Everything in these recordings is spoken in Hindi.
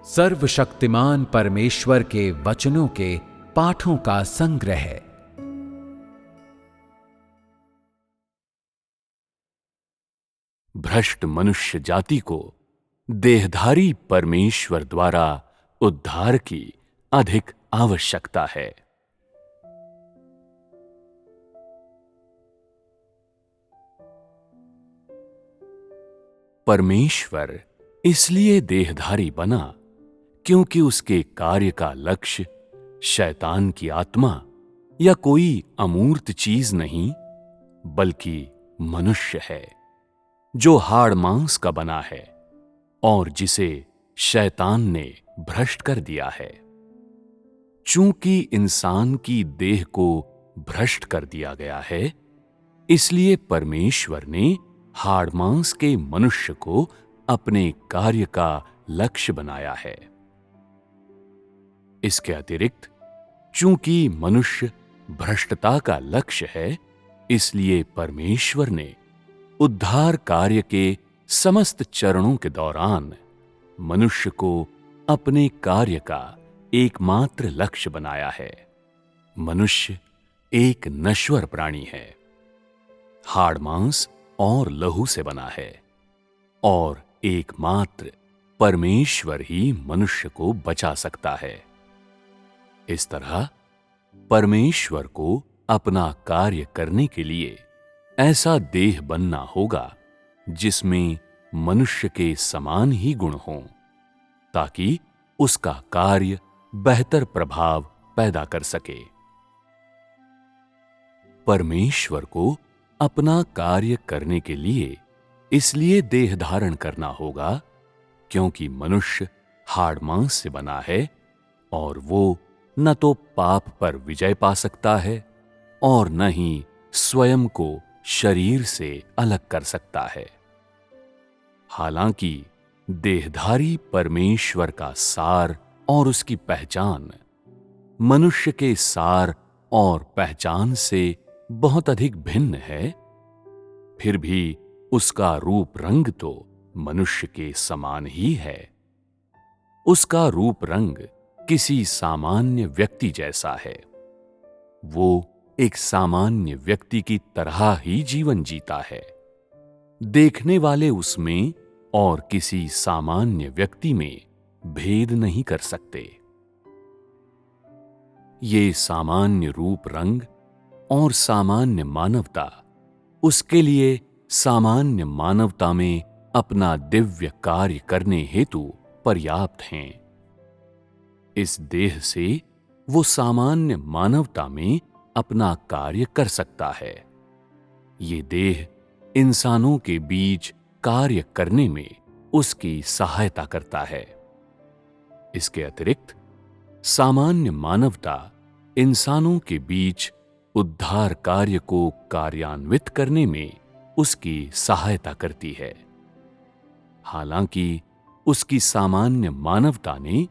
सर्वशक्तिमान परमेश्वर के वचनों के पाठों का संग्रह। भ्रष्ट मनुष्य जाति को देहधारी परमेश्वर द्वारा उद्धार की अधिक आवश्यकता है। परमेश्वर इसलिए देहधारी बना क्योंकि उसके कार्य का लक्ष्य शैतान की आत्मा या कोई अमूर्त चीज नहीं, बल्कि मनुष्य है जो हाड़ मांस का बना है और जिसे शैतान ने भ्रष्ट कर दिया है। चूंकि इंसान की देह को भ्रष्ट कर दिया गया है, इसलिए परमेश्वर ने हाड़ मांस के मनुष्य को अपने कार्य का लक्ष्य बनाया है। इसके अतिरिक्त चूंकि मनुष्य भ्रष्टता का लक्ष्य है, इसलिए परमेश्वर ने उद्धार कार्य के समस्त चरणों के दौरान मनुष्य को अपने कार्य का एकमात्र लक्ष्य बनाया है। मनुष्य एक नश्वर प्राणी है, हाड़ मांस और लहू से बना है, और एकमात्र परमेश्वर ही मनुष्य को बचा सकता है। इस तरह परमेश्वर को अपना कार्य करने के लिए ऐसा देह बनना होगा जिसमें मनुष्य के समान ही गुण हों, ताकि उसका कार्य बेहतर प्रभाव पैदा कर सके। परमेश्वर को अपना कार्य करने के लिए इसलिए देह धारण करना होगा क्योंकि मनुष्य हाड़ मांस से बना है और वो न तो पाप पर विजय पा सकता है और न ही स्वयं को शरीर से अलग कर सकता है। हालांकि देहधारी परमेश्वर का सार और उसकी पहचान मनुष्य के सार और पहचान से बहुत अधिक भिन्न है, फिर भी उसका रूप रंग तो मनुष्य के समान ही है। उसका रूप रंग किसी सामान्य व्यक्ति जैसा है। वो एक सामान्य व्यक्ति की तरह ही जीवन जीता है। देखने वाले उसमें और किसी सामान्य व्यक्ति में भेद नहीं कर सकते। ये सामान्य रूप रंग और सामान्य मानवता उसके लिए सामान्य मानवता में अपना दिव्य कार्य करने हेतु पर्याप्त हैं। इस देह से वो सामान्य मानवता में अपना कार्य कर सकता है। ये देह इंसानों के बीच कार्य करने में उसकी सहायता करता है। इसके अतिरिक्त सामान्य मानवता इंसानों के बीच उद्धार कार्य को कार्यान्वित करने में उसकी सहायता करती है। हालांकि उसकी सामान्य मानवता ने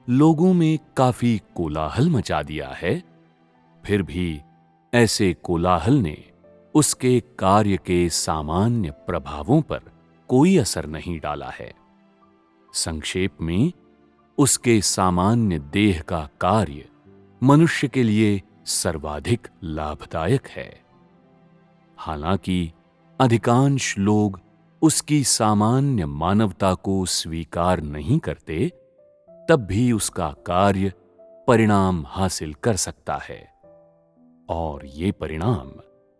लोगों में काफी कोलाहल मचा दिया है, फिर भी ऐसे कोलाहल ने उसके कार्य के सामान्य प्रभावों पर कोई असर नहीं डाला है। संक्षेप में, उसके सामान्य देह का कार्य मनुष्य के लिए सर्वाधिक लाभदायक है। हालांकि अधिकांश लोग उसकी सामान्य मानवता को स्वीकार नहीं करते, तब भी उसका कार्य परिणाम हासिल कर सकता है, और ये परिणाम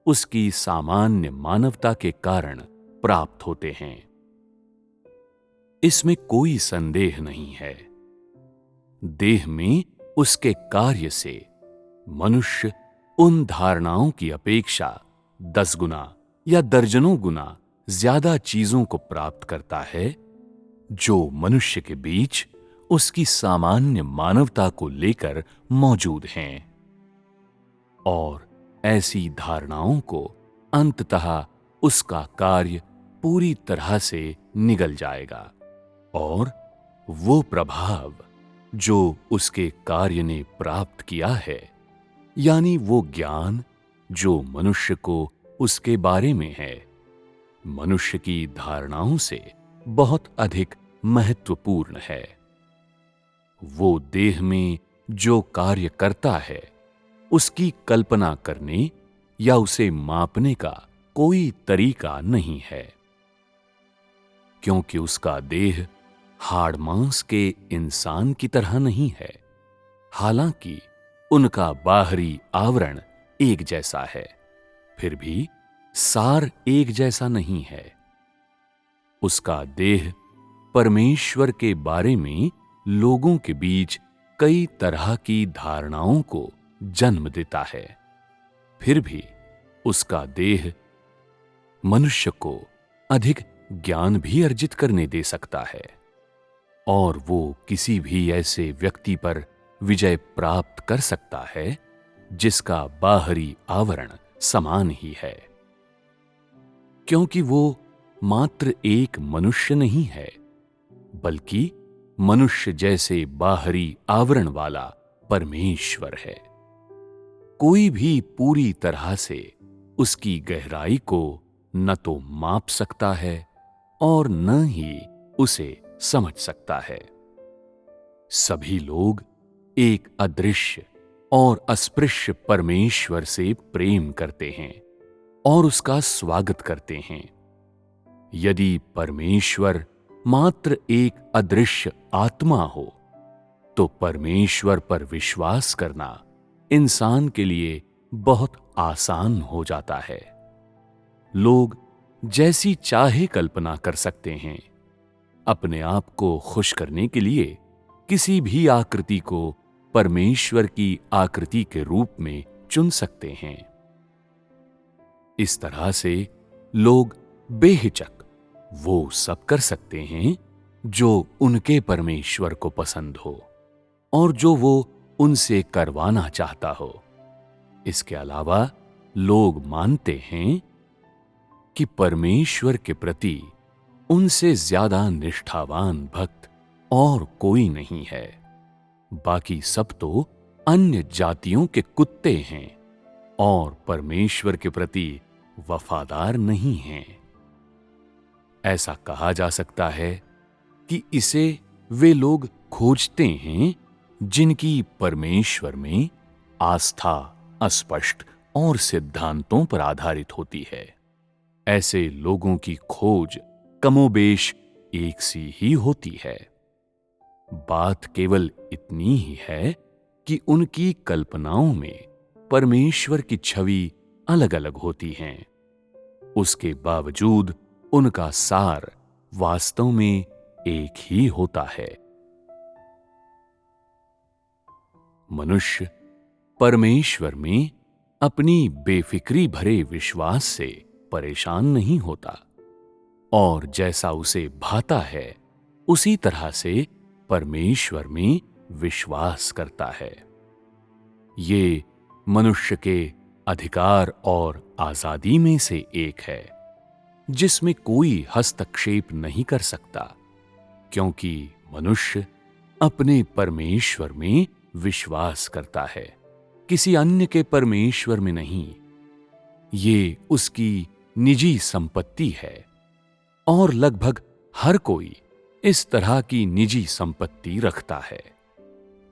उसकी सामान्य मानवता के कारण प्राप्त होते हैं। इसमें कोई संदेह नहीं है। देह में उसके कार्य से मनुष्य उन धारणाओं की अपेक्षा 10 गुना या दर्जनों गुना ज्यादा चीजों को प्राप्त करता है, जो मनुष्य के बीच उसकी सामान्य मानवता को लेकर मौजूद हैं। और ऐसी धारणाओं को अंततः उसका कार्य पूरी तरह से निगल जाएगा, और वो प्रभाव जो उसके कार्य ने प्राप्त किया है, यानी वो ज्ञान जो मनुष्य को उसके बारे में है, मनुष्य की धारणाओं से बहुत अधिक महत्वपूर्ण है। वो देह में जो कार्य करता है उसकी कल्पना करने या उसे मापने का कोई तरीका नहीं है, क्योंकि उसका देह हाड़ मांस के इंसान की तरह नहीं है। हालांकि उनका बाहरी आवरण एक जैसा है, फिर भी सार एक जैसा नहीं है। उसका देह परमेश्वर के बारे में लोगों के बीच कई तरह की धारणाओं को जन्म देता है, फिर भी उसका देह मनुष्य को अधिक ज्ञान भी अर्जित करने दे सकता है, और वो किसी भी ऐसे व्यक्ति पर विजय प्राप्त कर सकता है जिसका बाहरी आवरण समान ही है, क्योंकि वो मात्र एक मनुष्य नहीं है, बल्कि मनुष्य जैसे बाहरी आवरण वाला परमेश्वर है। कोई भी पूरी तरह से उसकी गहराई को न तो माप सकता है और न ही उसे समझ सकता है। सभी लोग एक अदृश्य और अस्पृश्य परमेश्वर से प्रेम करते हैं और उसका स्वागत करते हैं। यदि परमेश्वर मात्र एक अदृश्य आत्मा हो तो परमेश्वर पर विश्वास करना इंसान के लिए बहुत आसान हो जाता है। लोग जैसी चाहे कल्पना कर सकते हैं। अपने आप को खुश करने के लिए किसी भी आकृति को परमेश्वर की आकृति के रूप में चुन सकते हैं। इस तरह से लोग बेहिचक वो सब कर सकते हैं जो उनके परमेश्वर को पसंद हो और जो वो उनसे करवाना चाहता हो। इसके अलावा लोग मानते हैं कि परमेश्वर के प्रति उनसे ज्यादा निष्ठावान भक्त और कोई नहीं है। बाकी सब तो अन्य जातियों के कुत्ते हैं और परमेश्वर के प्रति वफादार नहीं हैं। ऐसा कहा जा सकता है कि इसे वे लोग खोजते हैं जिनकी परमेश्वर में आस्था अस्पष्ट और सिद्धांतों पर आधारित होती है। ऐसे लोगों की खोज कमोबेश एक सी ही होती है। बात केवल इतनी ही है कि उनकी कल्पनाओं में परमेश्वर की छवि अलग अलग होती हैं। उसके बावजूद उनका सार वास्तव में एक ही होता है। मनुष्य परमेश्वर में अपनी बेफिक्री भरे विश्वास से परेशान नहीं होता और जैसा उसे भाता है उसी तरह से परमेश्वर में विश्वास करता है। ये मनुष्य के अधिकार और आजादी में से एक है जिसमें कोई हस्तक्षेप नहीं कर सकता, क्योंकि मनुष्य अपने परमेश्वर में विश्वास करता है, किसी अन्य के परमेश्वर में नहीं। ये उसकी निजी संपत्ति है और लगभग हर कोई इस तरह की निजी संपत्ति रखता है।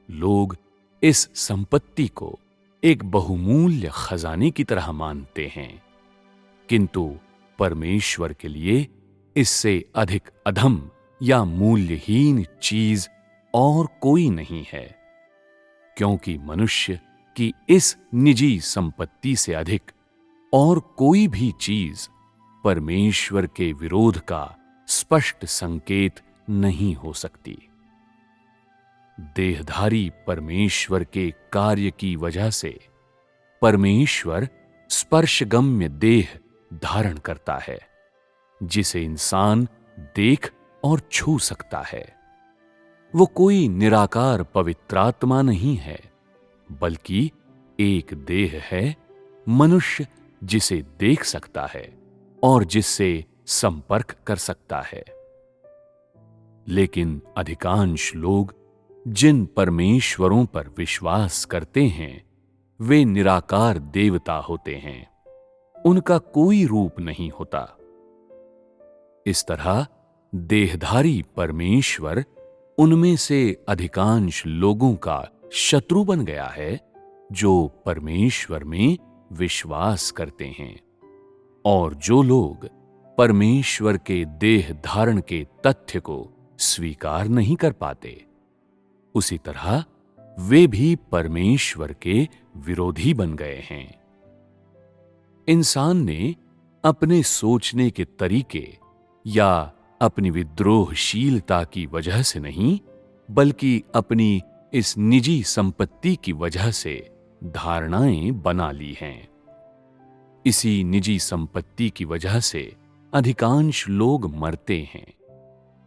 लोग इस संपत्ति को एक बहुमूल्य खजाने की तरह मानते हैं, किंतु परमेश्वर के लिए इससे अधिक अधम या मूल्यहीन चीज और कोई नहीं है, क्योंकि मनुष्य की इस निजी संपत्ति से अधिक और कोई भी चीज परमेश्वर के विरोध का स्पष्ट संकेत नहीं हो सकती। देहधारी परमेश्वर के कार्य की वजह से परमेश्वर स्पर्शगम्य देह धारण करता है, जिसे इंसान देख और छू सकता है। वो कोई निराकार पवित्रात्मा नहीं है, बल्कि एक देह है, मनुष्य जिसे देख सकता है और जिससे संपर्क कर सकता है। लेकिन अधिकांश लोग जिन परमेश्वरों पर विश्वास करते हैं वे निराकार देवता होते हैं, उनका कोई रूप नहीं होता। इस तरह देहधारी परमेश्वर उनमें से अधिकांश लोगों का शत्रु बन गया है जो परमेश्वर में विश्वास करते हैं। और जो लोग परमेश्वर के देह धारण के तथ्य को स्वीकार नहीं कर पाते, उसी तरह वे भी परमेश्वर के विरोधी बन गए हैं। इंसान ने अपने सोचने के तरीके या अपनी विद्रोहशीलता की वजह से नहीं, बल्कि अपनी इस निजी संपत्ति की वजह से धारणाएं बना ली हैं। इसी निजी संपत्ति की वजह से अधिकांश लोग मरते हैं,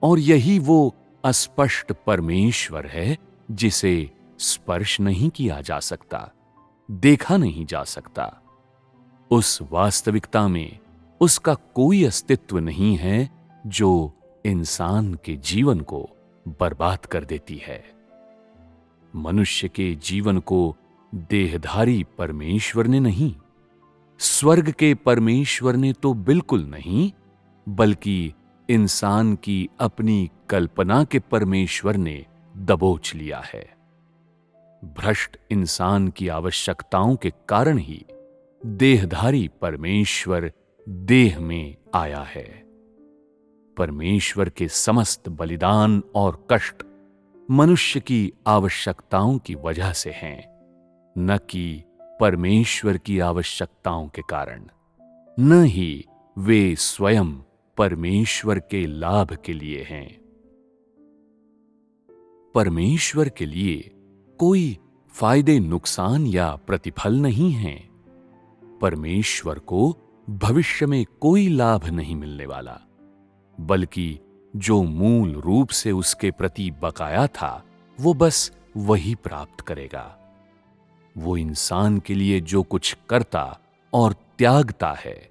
और यही वो अस्पष्ट परमेश्वर है जिसे स्पर्श नहीं किया जा सकता, देखा नहीं जा सकता। उस वास्तविकता में उसका कोई अस्तित्व नहीं है जो इंसान के जीवन को बर्बाद कर देती है। मनुष्य के जीवन को देहधारी परमेश्वर ने नहीं, स्वर्ग के परमेश्वर ने तो बिल्कुल नहीं, बल्कि इंसान की अपनी कल्पना के परमेश्वर ने दबोच लिया है। भ्रष्ट इंसान की आवश्यकताओं के कारण ही देहधारी परमेश्वर देह में आया है। परमेश्वर के समस्त बलिदान और कष्ट मनुष्य की आवश्यकताओं की वजह से हैं, न कि परमेश्वर की आवश्यकताओं के कारण। न ही वे स्वयं परमेश्वर के लाभ के लिए हैं। परमेश्वर के लिए कोई फायदे नुकसान या प्रतिफल नहीं है। परमेश्वर को भविष्य में कोई लाभ नहीं मिलने वाला, बल्कि जो मूल रूप से उसके प्रति बकाया था, वो बस वही प्राप्त करेगा। वो इंसान के लिए जो कुछ करता और त्यागता है,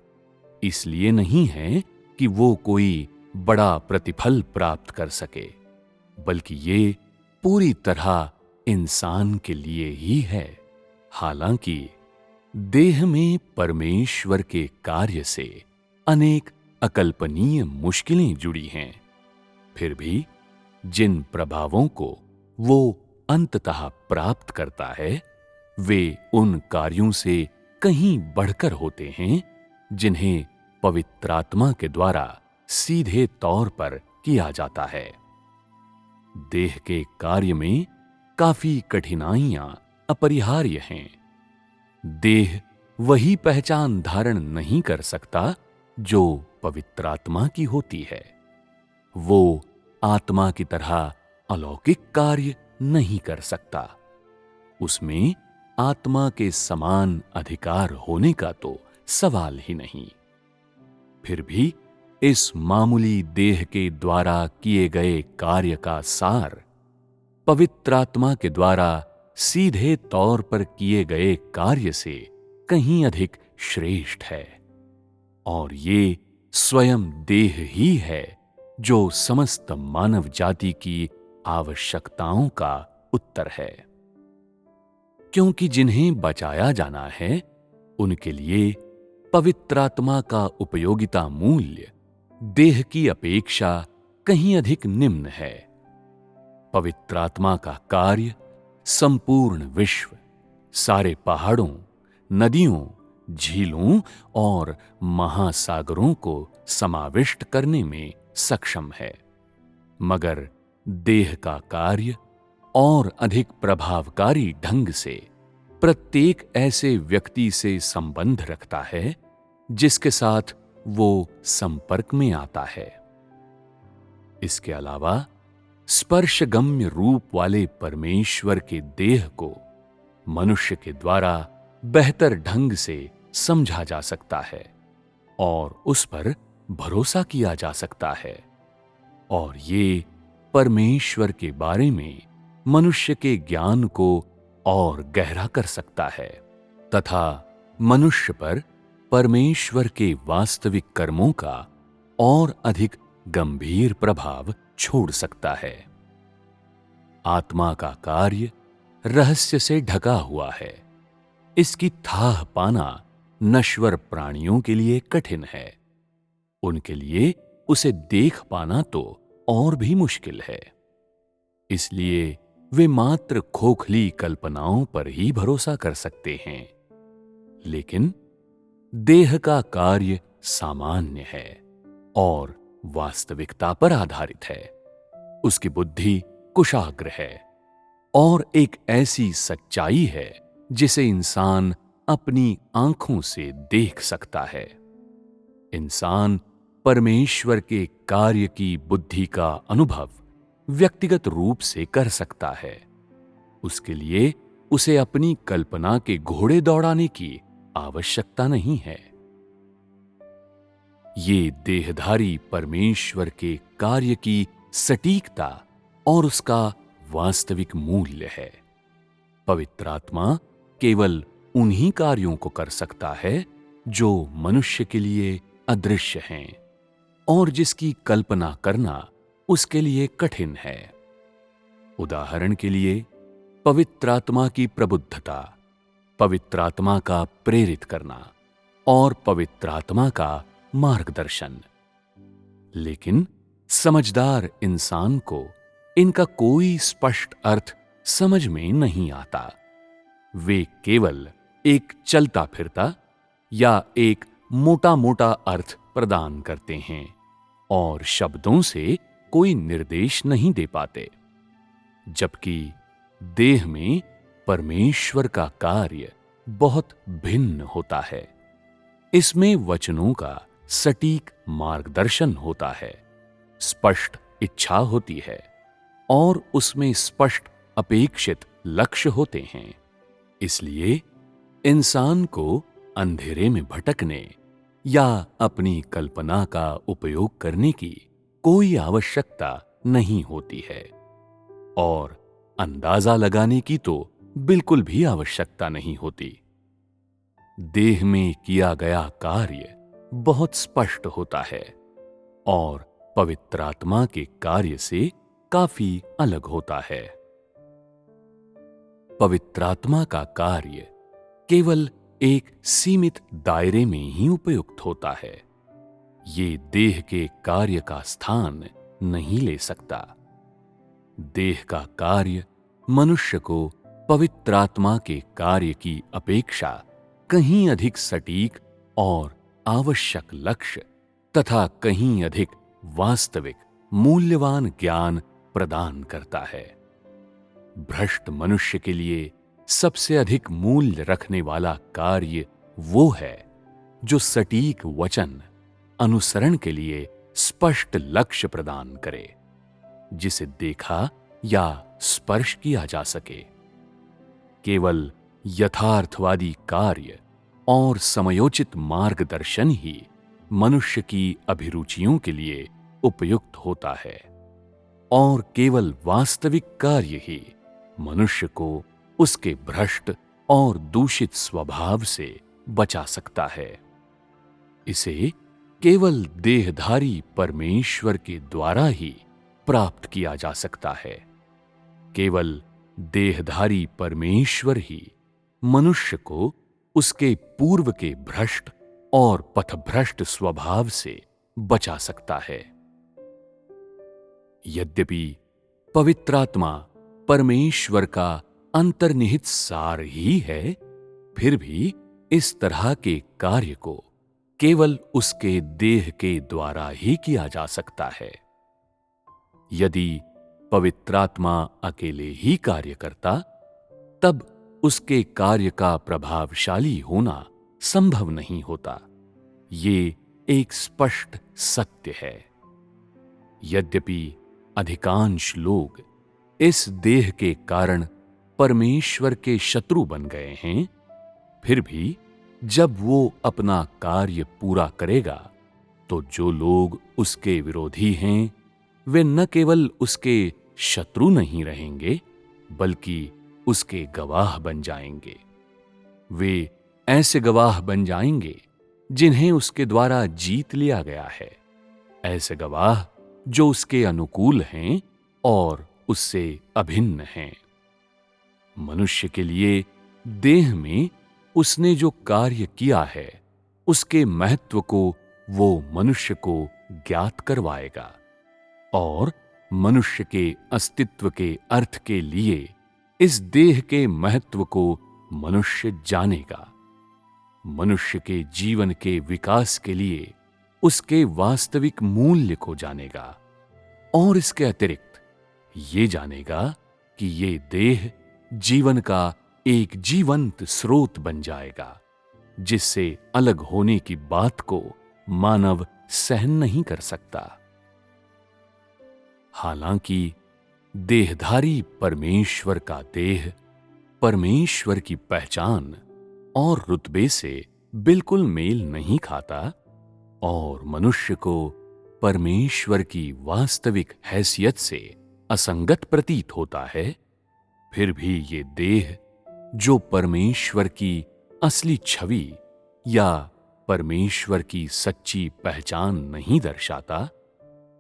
इसलिए नहीं है कि वो कोई बड़ा प्रतिफल प्राप्त कर सके, बल्कि ये पूरी तरह इंसान के लिए ही है। हालांकि देह में परमेश्वर के कार्य से अनेक अकल्पनीय मुश्किलें जुड़ी हैं, फिर भी जिन प्रभावों को वो अंततः प्राप्त करता है, वे उन कार्यों से कहीं बढ़कर होते हैं जिन्हें पवित्रात्मा के द्वारा सीधे तौर पर किया जाता है। देह के कार्य में काफी कठिनाइयां अपरिहार्य हैं। देह वही पहचान धारण नहीं कर सकता जो पवित्रात्मा की होती है। वो आत्मा की तरह अलौकिक कार्य नहीं कर सकता। उसमें आत्मा के समान अधिकार होने का तो सवाल ही नहीं। फिर भी इस मामूली देह के द्वारा किए गए कार्य का सार पवित्रात्मा के द्वारा सीधे तौर पर किए गए कार्य से कहीं अधिक श्रेष्ठ है। और ये स्वयं देह ही है जो समस्त मानव जाति की आवश्यकताओं का उत्तर है। क्योंकि जिन्हें बचाया जाना है, उनके लिए पवित्रात्मा का उपयोगिता मूल्य देह की अपेक्षा कहीं अधिक निम्न है। पवित्रात्मा का कार्य संपूर्ण विश्व, सारे पहाड़ों, नदियों, झीलों और महासागरों को समाविष्ट करने में सक्षम है, मगर देह का कार्य और अधिक प्रभावकारी ढंग से प्रत्येक ऐसे व्यक्ति से संबंध रखता है जिसके साथ वो संपर्क में आता है। इसके अलावा स्पर्शगम्य रूप वाले परमेश्वर के देह को मनुष्य के द्वारा बेहतर ढंग से समझा जा सकता है और उस पर भरोसा किया जा सकता है, और ये परमेश्वर के बारे में मनुष्य के ज्ञान को और गहरा कर सकता है तथा मनुष्य पर परमेश्वर के वास्तविक कर्मों का और अधिक गंभीर प्रभाव छोड़ सकता है। आत्मा का कार्य रहस्य से ढका हुआ है। इसकी थाह पाना नश्वर प्राणियों के लिए कठिन है। उनके लिए उसे देख पाना तो और भी मुश्किल है। इसलिए वे मात्र खोखली कल्पनाओं पर ही भरोसा कर सकते हैं। लेकिन देह का कार्य सामान्य है और वास्तविकता पर आधारित है। उसकी बुद्धि कुशाग्र है और एक ऐसी सच्चाई है जिसे इंसान अपनी आंखों से देख सकता है। इंसान परमेश्वर के कार्य की बुद्धि का अनुभव व्यक्तिगत रूप से कर सकता है। उसके लिए उसे अपनी कल्पना के घोड़े दौड़ाने की आवश्यकता नहीं है। ये देहधारी परमेश्वर के कार्य की सटीकता और उसका वास्तविक मूल्य है। पवित्र आत्मा केवल उन्हीं कार्यों को कर सकता है जो मनुष्य के लिए अदृश्य हैं और जिसकी कल्पना करना उसके लिए कठिन है। उदाहरण के लिए, पवित्र आत्मा की प्रबुद्धता, पवित्र आत्मा का प्रेरित करना और पवित्र आत्मा का मार्गदर्शन। लेकिन समझदार इंसान को इनका कोई स्पष्ट अर्थ समझ में नहीं आता। वे केवल एक चलता फिरता या एक मोटा मोटा अर्थ प्रदान करते हैं और शब्दों से कोई निर्देश नहीं दे पाते। जबकि देह में परमेश्वर का कार्य बहुत भिन्न होता है। इसमें वचनों का सटीक मार्गदर्शन होता है, स्पष्ट इच्छा होती है और उसमें स्पष्ट अपेक्षित लक्ष्य होते हैं। इसलिए इंसान को अंधेरे में भटकने या अपनी कल्पना का उपयोग करने की कोई आवश्यकता नहीं होती है और अंदाजा लगाने की तो बिल्कुल भी आवश्यकता नहीं होती। देह में किया गया कार्य बहुत स्पष्ट होता है और पवित्र आत्मा के कार्य से काफी अलग होता है। पवित्र आत्मा का कार्य केवल एक सीमित दायरे में ही उपयुक्त होता है। ये देह के कार्य का स्थान नहीं ले सकता। देह का कार्य मनुष्य को पवित्र आत्मा के कार्य की अपेक्षा कहीं अधिक सटीक और आवश्यक लक्ष्य तथा कहीं अधिक वास्तविक मूल्यवान ज्ञान प्रदान करता है। भ्रष्ट मनुष्य के लिए सबसे अधिक मूल्य रखने वाला कार्य वो है जो सटीक वचन अनुसरण के लिए स्पष्ट लक्ष्य प्रदान करे, जिसे देखा या स्पर्श किया जा सके। केवल यथार्थवादी कार्य और समयोचित मार्गदर्शन ही मनुष्य की अभिरुचियों के लिए उपयुक्त होता है और केवल वास्तविक कार्य ही मनुष्य को उसके भ्रष्ट और दूषित स्वभाव से बचा सकता है। इसे केवल देहधारी परमेश्वर के द्वारा ही प्राप्त किया जा सकता है। केवल देहधारी परमेश्वर ही मनुष्य को उसके पूर्व के भ्रष्ट और पथभ्रष्ट स्वभाव से बचा सकता है। यद्यपि पवित्र आत्मा परमेश्वर का अंतर्निहित सार ही है, फिर भी इस तरह के कार्य को केवल उसके देह के द्वारा ही किया जा सकता है। यदि पवित्र आत्मा अकेले ही कार्य करता, तब उसके कार्य का प्रभावशाली होना संभव नहीं होता। ये एक स्पष्ट सत्य है। यद्यपि अधिकांश लोग इस देह के कारण परमेश्वर के शत्रु बन गए हैं, फिर भी जब वो अपना कार्य पूरा करेगा, तो जो लोग उसके विरोधी हैं, वे न केवल उसके शत्रु नहीं रहेंगे, बल्कि उसके गवाह बन जाएंगे। वे ऐसे गवाह बन जाएंगे जिन्हें उसके द्वारा जीत लिया गया है, ऐसे गवाह जो उसके अनुकूल हैं और उससे अभिन्न हैं। मनुष्य के लिए देह में उसने जो कार्य किया है, उसके महत्व को वो मनुष्य को ज्ञात करवाएगा और मनुष्य के अस्तित्व के अर्थ के लिए इस देह के महत्व को मनुष्य जानेगा। मनुष्य के जीवन के विकास के लिए उसके वास्तविक मूल्य को जानेगा और इसके अतिरिक्त ये जानेगा कि ये देह जीवन का एक जीवंत स्रोत बन जाएगा, जिससे अलग होने की बात को मानव सहन नहीं कर सकता। हालांकि देहधारी परमेश्वर का देह परमेश्वर की पहचान और रुतबे से बिल्कुल मेल नहीं खाता और मनुष्य को परमेश्वर की वास्तविक हैसियत से असंगत प्रतीत होता है, फिर भी ये देह जो परमेश्वर की असली छवि या परमेश्वर की सच्ची पहचान नहीं दर्शाता,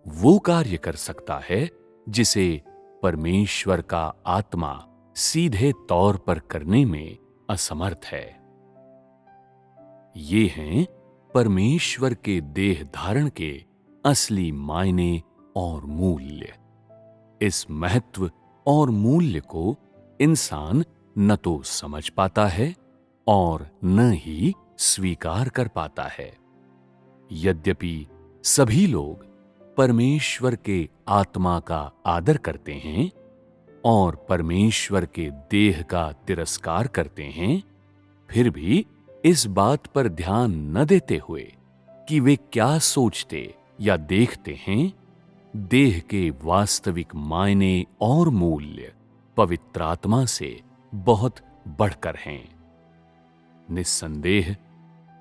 वो कार्य कर सकता है जिसे परमेश्वर का आत्मा सीधे तौर पर करने में असमर्थ है। ये हैं परमेश्वर के देह धारण के असली मायने और मूल्य। इस महत्व और मूल्य को इंसान न तो समझ पाता है और न ही स्वीकार कर पाता है। यद्यपि सभी लोग परमेश्वर के आत्मा का आदर करते हैं और परमेश्वर के देह का तिरस्कार करते हैं, फिर भी इस बात पर ध्यान न देते हुए कि वे क्या सोचते या देखते हैं, देह के वास्तविक मायने और मूल्य पवित्र आत्मा से बहुत बढ़कर हैं। निस्संदेह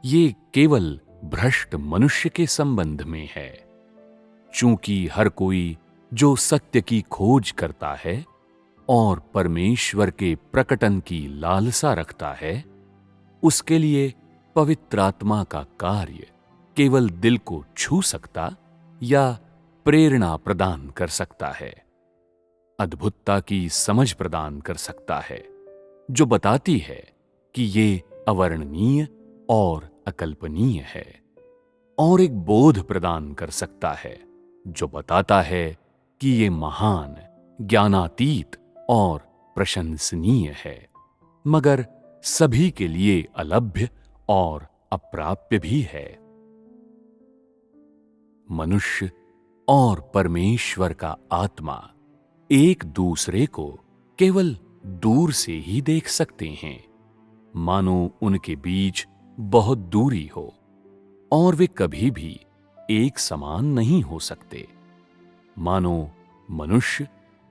ये केवल भ्रष्ट मनुष्य के संबंध में है, चूंकि हर कोई जो सत्य की खोज करता है और परमेश्वर के प्रकटन की लालसा रखता है, उसके लिए पवित्र आत्मा का कार्य केवल दिल को छू सकता या प्रेरणा प्रदान कर सकता है, अद्भुतता की समझ प्रदान कर सकता है, जो बताती है कि ये अवर्णनीय और अकल्पनीय है, और एक बोध प्रदान कर सकता है जो बताता है कि ये महान, ज्ञानातीत और प्रशंसनीय है, मगर सभी के लिए अलभ्य और अप्राप्य भी है। मनुष्य और परमेश्वर का आत्मा एक दूसरे को केवल दूर से ही देख सकते हैं, मानो उनके बीच बहुत दूरी हो, और वे कभी भी एक समान नहीं हो सकते, मानो मनुष्य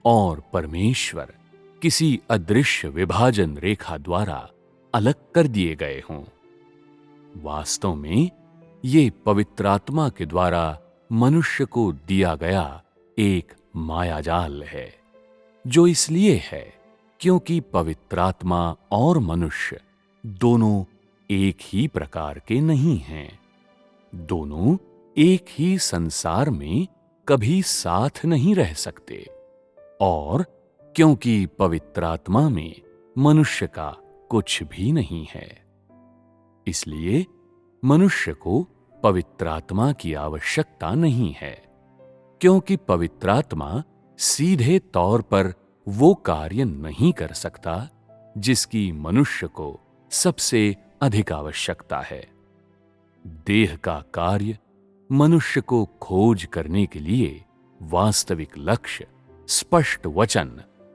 और परमेश्वर किसी अदृश्य विभाजन रेखा द्वारा अलग कर दिए गए हों। वास्तव में ये पवित्र आत्मा के द्वारा मनुष्य को दिया गया एक मायाजाल है, जो इसलिए है क्योंकि पवित्र आत्मा और मनुष्य दोनों एक ही प्रकार के नहीं हैं। दोनों एक ही संसार में कभी साथ नहीं रह सकते, और क्योंकि पवित्र आत्मा में मनुष्य का कुछ भी नहीं है, इसलिए मनुष्य को पवित्र आत्मा की आवश्यकता नहीं है, क्योंकि पवित्र आत्मा सीधे तौर पर वो कार्य नहीं कर सकता जिसकी मनुष्य को सबसे अधिक आवश्यकता है। देह का कार्य मनुष्य को खोज करने के लिए वास्तविक लक्ष्य, स्पष्ट वचन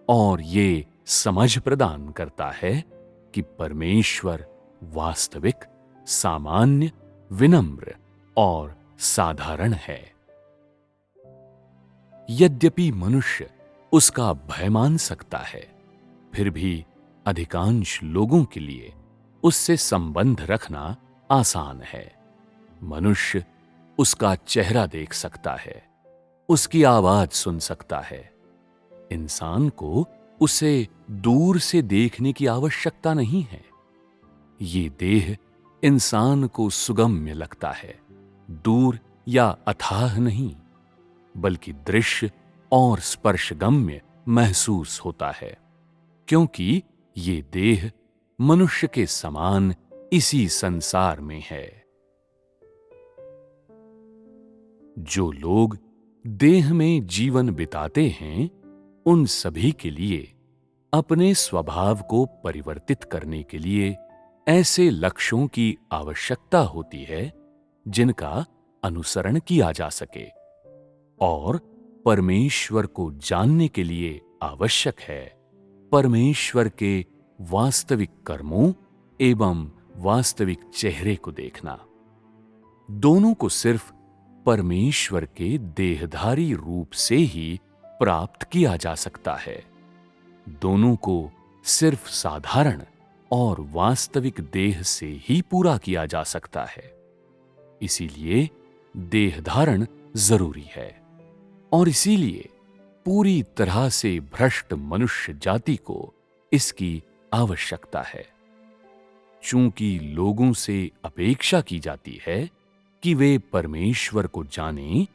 और ये समझ प्रदान करता है कि परमेश्वर वास्तविक, सामान्य, विनम्र और साधारण है। यद्यपि मनुष्य उसका भय मान सकता है, फिर भी अधिकांश लोगों के लिए उससे संबंध रखना आसान है। मनुष्य उसका चेहरा देख सकता है, उसकी आवाज सुन सकता है। इंसान को उसे दूर से देखने की आवश्यकता नहीं है। ये देह इंसान को सुगम्य लगता है, दूर या अथाह नहीं, बल्कि दृश्य और स्पर्शगम्य महसूस होता है, क्योंकि ये देह मनुष्य के समान इसी संसार में है। जो लोग देह में जीवन बिताते हैं, उन सभी के लिए अपने स्वभाव को परिवर्तित करने के लिए ऐसे लक्ष्यों की आवश्यकता होती है जिनका अनुसरण किया जा सके, और परमेश्वर को जानने के लिए आवश्यक है परमेश्वर के वास्तविक कर्मों एवं वास्तविक चेहरे को देखना। दोनों को सिर्फ परमेश्वर के देहधारी रूप से ही प्राप्त किया जा सकता है। दोनों को सिर्फ साधारण और वास्तविक देह से ही पूरा किया जा सकता है। इसीलिए देह धारण जरूरी है, और इसीलिए पूरी तरह से भ्रष्ट मनुष्य जाति को इसकी आवश्यकता है। चूंकि लोगों से अपेक्षा की जाती है कि वे परमेश्वर को जानें,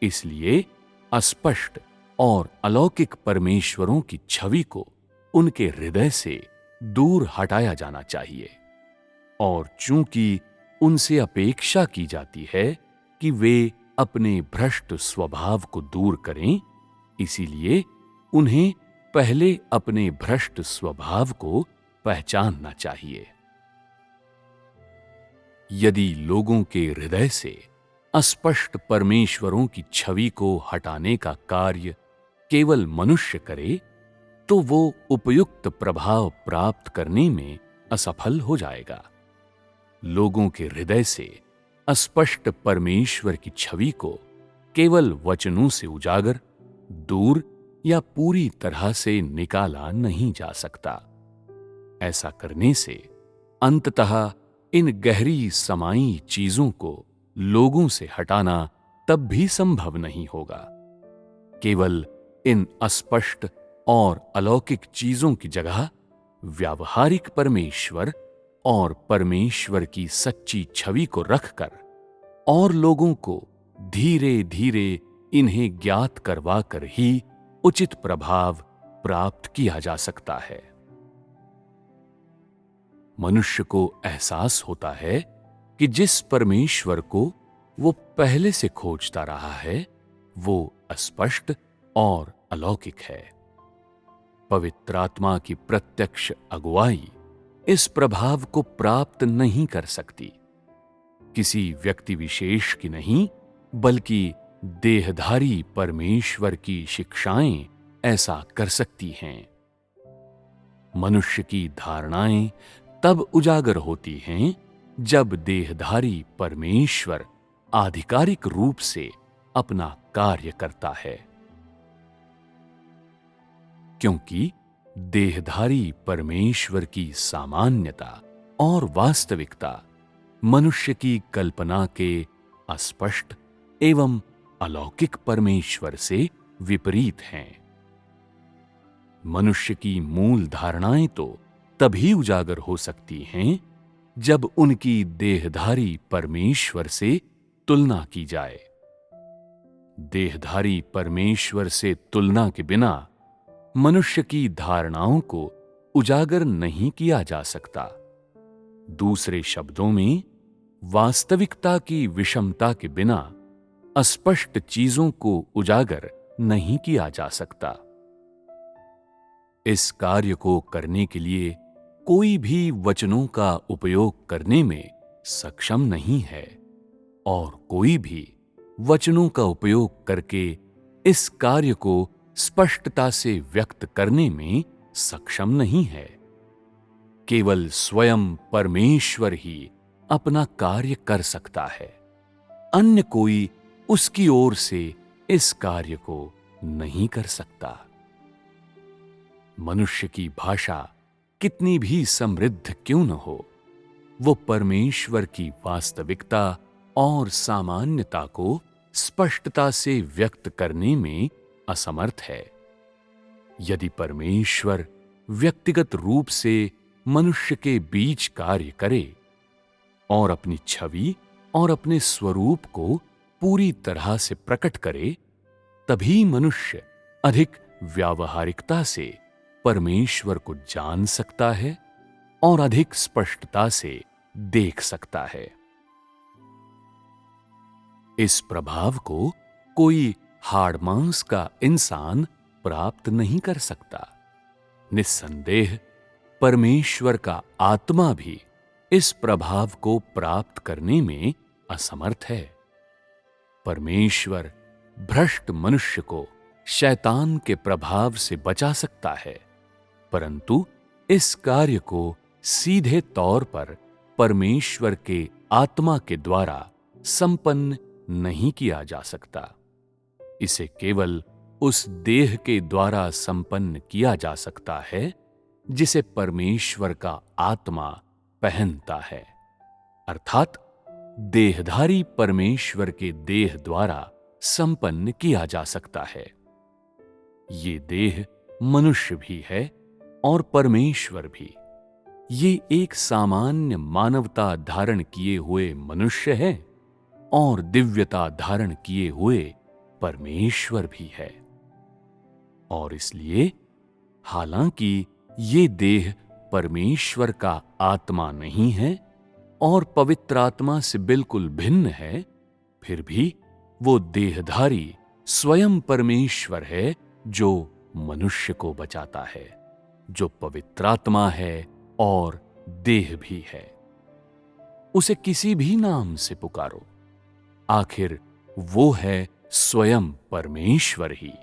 इसलिए अस्पष्ट और अलौकिक परमेश्वरों की छवि को उनके हृदय से दूर हटाया जाना चाहिए। और चूंकि उनसे अपेक्षा की जाती है कि वे अपने भ्रष्ट स्वभाव को दूर करें, इसीलिए उन्हें पहले अपने भ्रष्ट स्वभाव को पहचानना चाहिए। यदि लोगों के हृदय से अस्पष्ट परमेश्वरों की छवि को हटाने का कार्य केवल मनुष्य करे, तो वो उपयुक्त प्रभाव प्राप्त करने में असफल हो जाएगा। लोगों के हृदय से अस्पष्ट परमेश्वर की छवि को केवल वचनों से उजागर, दूर या पूरी तरह से निकाला नहीं जा सकता। ऐसा करने से अंततः इन गहरी समाई चीजों को लोगों से हटाना तब भी संभव नहीं होगा। केवल इन अस्पष्ट और अलौकिक चीजों की जगह व्यावहारिक परमेश्वर और परमेश्वर की सच्ची छवि को रखकर और लोगों को धीरे धीरे इन्हें ज्ञात करवाकर ही उचित प्रभाव प्राप्त किया जा सकता है। मनुष्य को एहसास होता है कि जिस परमेश्वर को वो पहले से खोजता रहा है, वो अस्पष्ट और अलौकिक है। पवित्र आत्मा की प्रत्यक्ष अगुवाई इस प्रभाव को प्राप्त नहीं कर सकती। किसी व्यक्ति विशेष की नहीं, बल्कि देहधारी परमेश्वर की शिक्षाएं ऐसा कर सकती हैं। मनुष्य की धारणाएं तब उजागर होती हैं जब देहधारी परमेश्वर आधिकारिक रूप से अपना कार्य करता है, क्योंकि देहधारी परमेश्वर की सामान्यता और वास्तविकता मनुष्य की कल्पना के अस्पष्ट एवं अलौकिक परमेश्वर से विपरीत हैं। मनुष्य की मूल धारणाएं तो तभी उजागर हो सकती हैं जब उनकी देहधारी परमेश्वर से तुलना की जाए। देहधारी परमेश्वर से तुलना के बिना मनुष्य की धारणाओं को उजागर नहीं किया जा सकता। दूसरे शब्दों में, वास्तविकता की विषमता के बिना अस्पष्ट चीजों को उजागर नहीं किया जा सकता। इस कार्य को करने के लिए कोई भी वचनों का उपयोग करने में सक्षम नहीं है, और कोई भी वचनों का उपयोग करके इस कार्य को स्पष्टता से व्यक्त करने में सक्षम नहीं है। केवल स्वयं परमेश्वर ही अपना कार्य कर सकता है। अन्य कोई उसकी ओर से इस कार्य को नहीं कर सकता। मनुष्य की भाषा कितनी भी समृद्ध क्यों न हो, वो परमेश्वर की वास्तविकता और सामान्यता को स्पष्टता से व्यक्त करने में असमर्थ है। यदि परमेश्वर व्यक्तिगत रूप से मनुष्य के बीच कार्य करे और अपनी छवि और अपने स्वरूप को पूरी तरह से प्रकट करे, तभी मनुष्य अधिक व्यावहारिकता से परमेश्वर को जान सकता है और अधिक स्पष्टता से देख सकता है। इस प्रभाव को कोई हाड़ मांस का इंसान प्राप्त नहीं कर सकता। निस्संदेह परमेश्वर का आत्मा भी इस प्रभाव को प्राप्त करने में असमर्थ है। परमेश्वर भ्रष्ट मनुष्य को शैतान के प्रभाव से बचा सकता है, परंतु इस कार्य को सीधे तौर पर परमेश्वर के आत्मा के द्वारा संपन्न नहीं किया जा सकता। इसे केवल उस देह के द्वारा संपन्न किया जा सकता है जिसे परमेश्वर का आत्मा पहनता है, अर्थात देहधारी परमेश्वर के देह द्वारा संपन्न किया जा सकता है। ये देह मनुष्य भी है और परमेश्वर भी। ये एक सामान्य मानवता धारण किए हुए मनुष्य है और दिव्यता धारण किए हुए परमेश्वर भी है। और इसलिए हालांकि ये देह परमेश्वर का आत्मा नहीं है और पवित्र आत्मा से बिल्कुल भिन्न है, फिर भी वो देहधारी स्वयं परमेश्वर है जो मनुष्य को बचाता है, जो पवित्र आत्मा है और देह भी है। उसे किसी भी नाम से पुकारो, आखिर वो है स्वयं परमेश्वर ही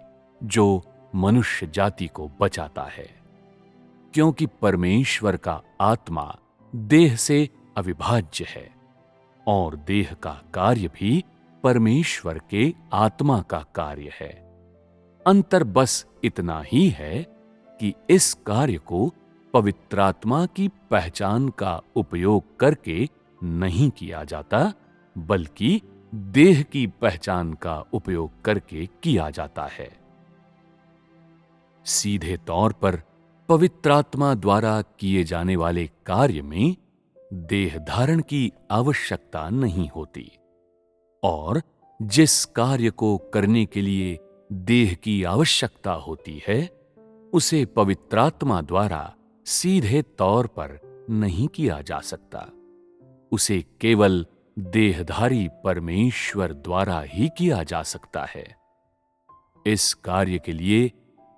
जो मनुष्य जाति को बचाता है, क्योंकि परमेश्वर का आत्मा देह से अविभाज्य है और देह का कार्य भी परमेश्वर के आत्मा का कार्य है। अंतर बस इतना ही है कि इस कार्य को पवित्र आत्मा की पहचान का उपयोग करके नहीं किया जाता, बल्कि देह की पहचान का उपयोग करके किया जाता है। सीधे तौर पर पवित्र आत्मा द्वारा किए जाने वाले कार्य में देह धारण की आवश्यकता नहीं होती, और जिस कार्य को करने के लिए देह की आवश्यकता होती है, उसे पवित्र आत्मा द्वारा सीधे तौर पर नहीं किया जा सकता। उसे केवल देहधारी परमेश्वर द्वारा ही किया जा सकता है। इस कार्य के लिए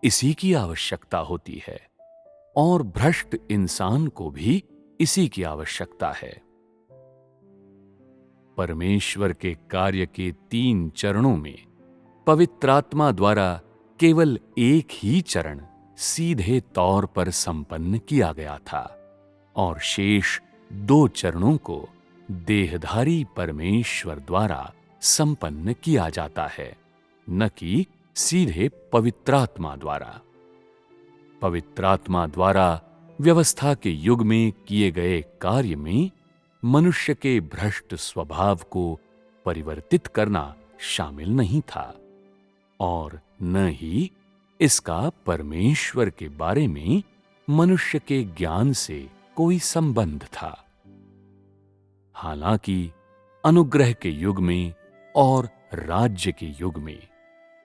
इसी की आवश्यकता होती है और भ्रष्ट इंसान को भी इसी की आवश्यकता है। परमेश्वर के कार्य के 3 चरणों में पवित्र आत्मा द्वारा केवल एक ही चरण सीधे तौर पर संपन्न किया गया था और शेष 2 चरणों को देहधारी परमेश्वर द्वारा संपन्न किया जाता है, न कि सीधे पवित्र आत्मा द्वारा। पवित्र आत्मा द्वारा व्यवस्था के युग में किए गए कार्य में मनुष्य के भ्रष्ट स्वभाव को परिवर्तित करना शामिल नहीं था और न ही इसका परमेश्वर के बारे में मनुष्य के ज्ञान से कोई संबंध था। हालांकि अनुग्रह के युग में और राज्य के युग में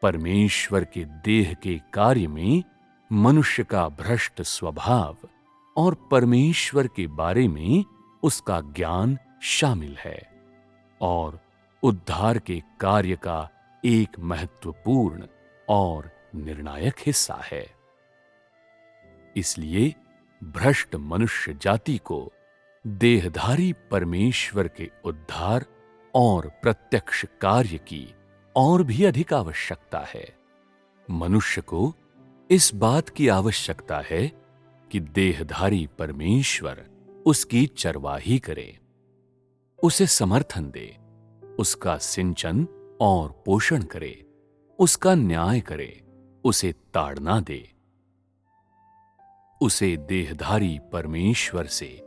परमेश्वर के देह के कार्य में मनुष्य का भ्रष्ट स्वभाव और परमेश्वर के बारे में उसका ज्ञान शामिल है और उद्धार के कार्य का एक महत्वपूर्ण और निर्णायक हिस्सा है। इसलिए भ्रष्ट मनुष्य जाति को देहधारी परमेश्वर के उद्धार और प्रत्यक्ष कार्य की और भी अधिक आवश्यकता है। मनुष्य को इस बात की आवश्यकता है कि देहधारी परमेश्वर उसकी चरवाही करे, उसे समर्थन दे, उसका सिंचन और पोषण करे, उसका न्याय करे, उसे ताड़ना दे। उसे देहधारी परमेश्वर से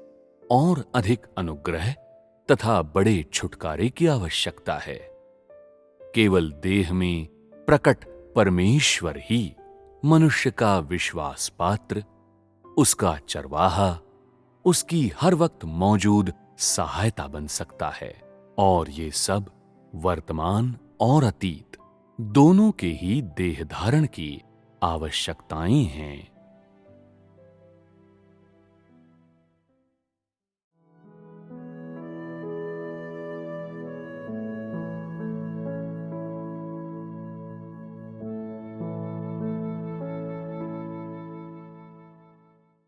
और अधिक अनुग्रह तथा बड़े छुटकारे की आवश्यकता है। केवल देह में प्रकट परमेश्वर ही मनुष्य का विश्वास पात्र, उसका चरवाहा, उसकी हर वक्त मौजूद सहायता बन सकता है। और ये सब वर्तमान और अतीत दोनों के ही देह धारण की आवश्यकताएं हैं।